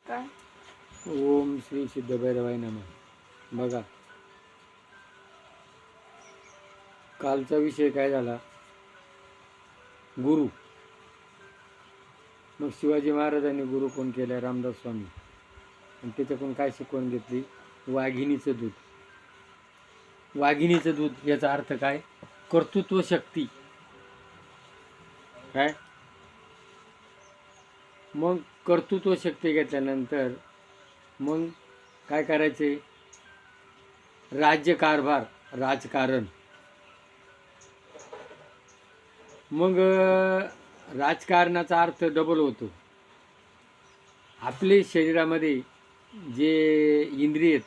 काय? ओम श्री सिद्ध भैरवाय नमः. बघा, कालचा विषय काय झाला? गुरु. मग शिवाजी महाराजांनी गुरु कोण केला? रामदास स्वामी. आणि त्याच्याकडून काय शिकवण घेतली? वाघिणीचं दूध. वाघिणीचं दूध याचा अर्थ काय? कर्तृत्व शक्ती. काय? मग कर्तृत्व शक्ती घेतल्यानंतर मग काय करायचे? राज्यकारभार, राजकारण. मग राजकारणाचा अर्थ डबल होतो. आपले शरीरामध्ये जे इंद्रिय आहेत,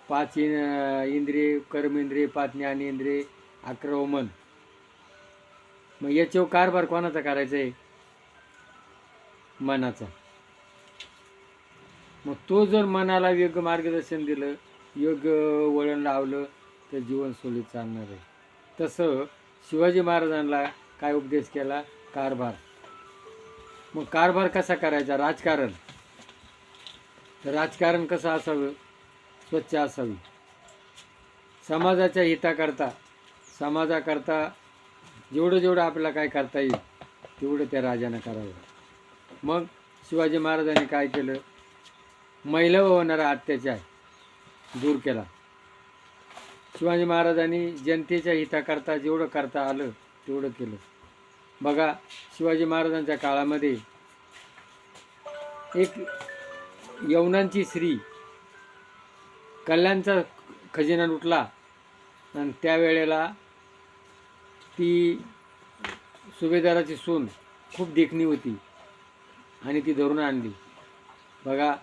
5 इंद्रिय, कर्मेंद्रिय, 5 ज्ञानेंद्रिय, 11 मन. मग याच्यावर कारभार कोणाचा करायचा आहे? मनाचा. मग तो जर मनाला योग्य मार्गदर्शन दिलं, योग्य वळण लावलं, तर जीवन सुरळीत चालणार आहे. तसं शिवाजी महाराजांना काय उपदेश केला? कारभार. मग कारभार कसा करायचा? राजकारण. तर राजकारण कसं असावं? स्वच्छ असावी. समाजाच्या समाजाकरता जेवढं आपल्याला काय करता येईल तेवढं त्या राजानं करावं. मग शिवाजी महाराजांनी काय केलं? महिलावर होणारा अत्याचार दूर केला. शिवाजी महाराजांनी जनतेच्या हिताकरता जेवढं करता आलं तेवढं केलं. बघा, शिवाजी महाराजांच्या काळामध्ये एक यवनांची स्त्री, कल्याणचा खजिना लुटला आणि त्यावेळेला ती सुभेदाराची सून खूप देखणी होती आणि ती धरून आणली. बघा,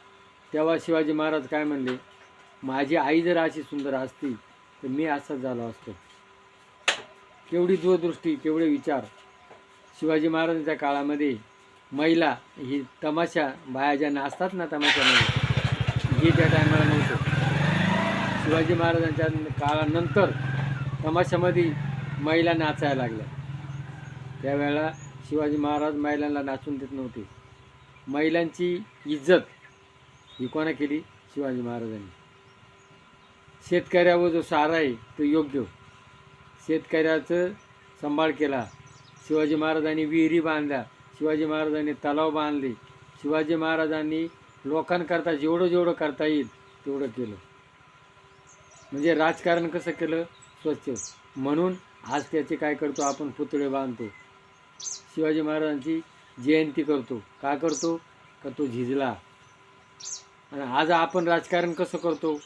तेव्हा शिवाजी महाराज काय म्हणले? माझी आई जर अशी सुंदर असती तर मी असाच झालो असतो. केवढी दूरदृष्टी, केवढे विचार. शिवाजी महाराजांच्या काळामध्ये महिला ही तमाशा, बाया ज्या नाचतात ना तमाशामध्ये, हे त्या टायमाला नव्हतं. शिवाजी महाराजांच्या काळानंतर तमाशामध्ये महिला नाचायला लागल्या. त्यावेळेला शिवाजी महाराज महिलांना नाचून देत नव्हते. महिलांची इज्जत ही कोणा केली? शिवाजी महाराजांनी. शेतकऱ्यावर जो सारा आहे तो योग्य, शेतकऱ्याचं सांभाळ केला. शिवाजी महाराजांनी विहिरी बांधल्या, शिवाजी महाराजांनी तलाव बांधले, शिवाजी महाराजांनी लोकांकरता जेवढं करता येईल तेवढं केलं. म्हणजे राजकारण कसं केलं? स्वच्छ. म्हणून आज त्याचे काय करतो आपण? पुतळे बांधतो. शिवाजी महाराजांची जयंती करतो. का करतो? का तो झिजला. आणि आज आपण राजकारण कसं करतो?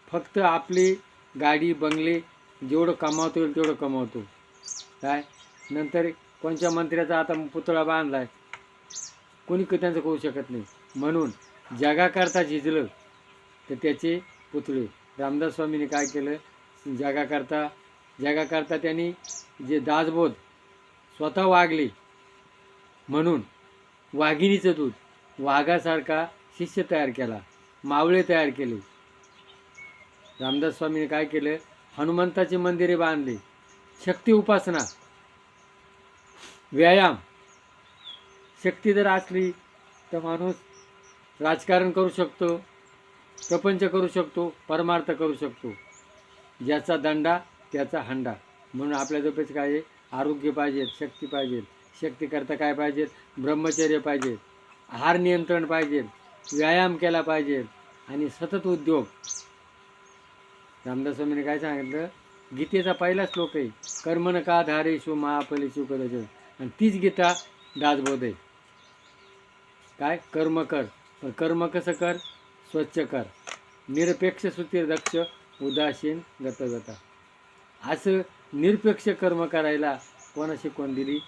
फक्त आपली गाडी, बंगले जेवढं कमावता येईल तेवढं कमावतो. काय नंतर कोणत्या मंत्र्याचा आता पुतळा बांधला आहे, कोणी त्यांचं करू शकत नाही. म्हणून जगाकरता झिजलं तर त्याचे पुतळे. रामदास स्वामींनी काय केलं? जगाकरता त्यांनी जे दासबोध स्वतः वागले, म्हणून वाघिणीचं दूध, वाघासारखा शिष्य तयार केला, मावळे तयार केले. रामदास स्वामींनी काय केलं? हनुमंताची मंदिरे बांधली. शक्ती उपासना, व्यायाम. शक्ती जर असली तर माणूस राजकारण करू शकतो, प्रपंच करू शकतो, परमार्थ करू शकतो. ज्याचा दंडा त्याचा हंडा. म्हणून आपल्या जवळच काय आहे? आरोग्य पाहिजे, शक्ती पाहिजे. शक्ती करता काय पाहिजे? ब्रह्मचर्य पाहिजे, आहार नियंत्रण पाहिजे, व्यायाम केला पाहिजे आणि सतत उद्योग. रामदास स्वामींनी काय सांगितलं? गीतेचा पहिला श्लोक आहे, कर्मण का धारेशु महाफलेषु कदाचन. आणि तीच गीता दासबोध आहे. काय? कर्म कर. पण कर्म कसं कर? स्वच्छ कर, निरपेक्ष सुतीर दक्ष, उदासीन गतगता. असं निरपेक्ष कर्म करायला कोणा शिकवण दिली?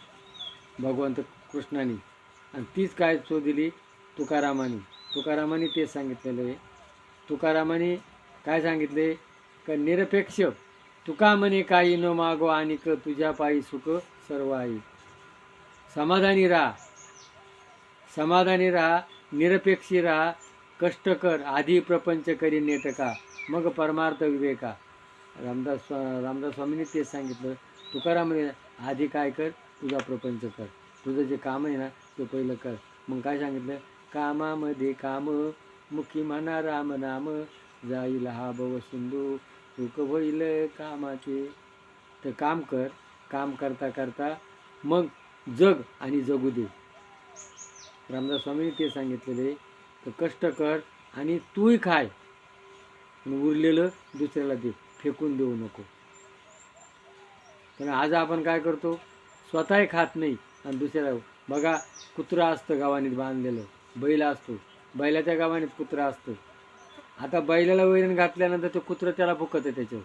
भगवंत कृष्णाने. आणि तीच काय सो दिली? तुकारामाने तेच सांगितलेलं आहे. तुकारामाने काय सांगितले? का निरपेक्ष तुका म्हणे काही न मागो आणि क तुझ्या पायी सुख सर्व आहे. समाधानी राहा, निरपेक्षी राहा, कष्ट कर, आधी प्रपंच करी नेटका, मग परमार्थ विवेका. रामदास स्वामींनी तेच सांगितलं. तुकारामाने आधी काय कर? तुझा प्रपंच कर, तुझं जे काम आहे ना ते पहिलं कर. मग काय सांगितलं? कामामध्ये काम, मुखी म्हणा राम नाम, जाईल हा भव सिंधू, सुख होईल कामाचे. तर काम कर, काम करता करता मग जग आणि जगू दे. रामदास स्वामींनी ते सांगितलेले. तर कष्ट कर आणि तूही खाय, आणि उरलेलं दुसऱ्याला दे, फेकून देऊ नको. पण आज आपण काय करतो, स्वतःही खात नाही आणि दुसऱ्याला. बघा, कुत्रा असतं गावानीत बांधलेलं, बैल असतो, बैलाच्या गावानीत कुत्रा असतं. आता बैलाला वैरण घातल्यानंतर ते कुत्रं त्याला भुकत आहे त्याच्यावर.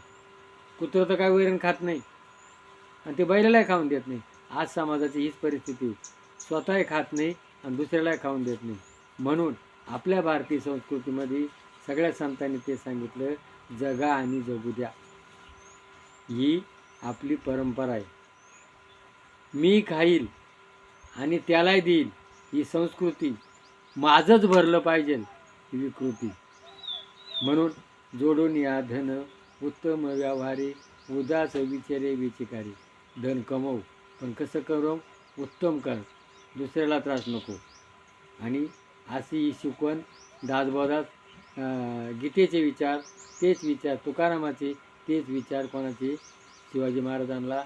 कुत्रं तर काय वैरण खात नाही आणि ते बैलालाही खाऊन देत नाही. आज समाजाची हीच परिस्थिती, स्वतःही खात नाही आणि दुसऱ्यालाही खाऊन देत नाही. म्हणून आपल्या भारतीय संस्कृतीमध्ये सगळ्या संतांनी ते सांगितलं, जगा आणि जगू द्या. ही आपली परंपरा आहे. मी खाईल आणि त्यालाही देईल, ही संस्कृती. माझंच भरलं पाहिजे, ही विकृती. म्हणून जोडून या धन, उत्तम व्यवहारी, उदास विचारे विचिकारी. धन कमव, पण कसं करू, उत्तम कर, दुसऱ्याला त्रास नको. आणि अशी शिकवण दासबोधात गीतेचे विचार तेच विचार, तुकारामाचे तेच विचार. कोणाचे? शिवाजी महाराजांना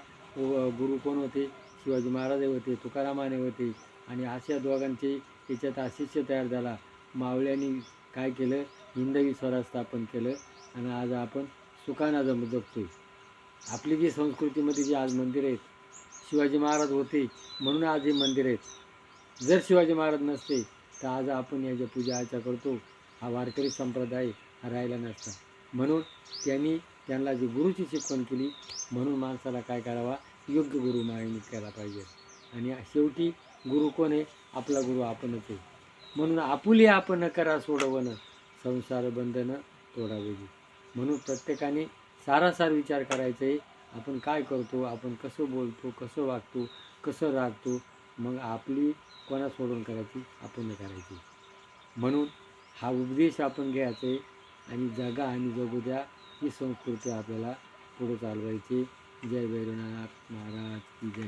गुरु कोण होते? शिवाजी महाराज होते, तुकारामाने होते. आणि अशा दोघांचे याच्यात शिष्य तयार झाला. मावळ्यांनी काय केलं? हिंदवी स्वराज स्थापन केलं आणि आज आपण सुखानं जगतोय. आपली जी संस्कृतीमध्ये जी आज मंदिरं आहेत, शिवाजी महाराज होते म्हणून आज हे मंदिर आहेत. जर शिवाजी महाराज नसते तर आज आपण याच्या पूजा अर्चा करतो, हा वारकरी संप्रदाय राहिला नसता. म्हणून त्यांना जी गुरुची शिकवण केली, म्हणून माणसाला काय करावा, योग्य गुरु मागित केला पाहिजे. आणि शेवटी गुरु कोण आहे? आपला गुरु आपणच आहे. म्हणून आपुले आपण करा सोडवणं, संसार बंधन तोडावेगी. म्हणून प्रत्येकाने सारासार विचार करायचा आहे, आपण काय करतो, आपण कसं बोलतो, कसं वागतो, कसं राहतो. मग आपली कोणा सोडून करायची? आपण करायची. म्हणून हा उपदेश आपण घ्यायचा आहे आणि जगा आणि जगू द्या, ही संस्कृती आपल्याला पुढे चालवायची. जय भैरवनाथ महाराज की जय.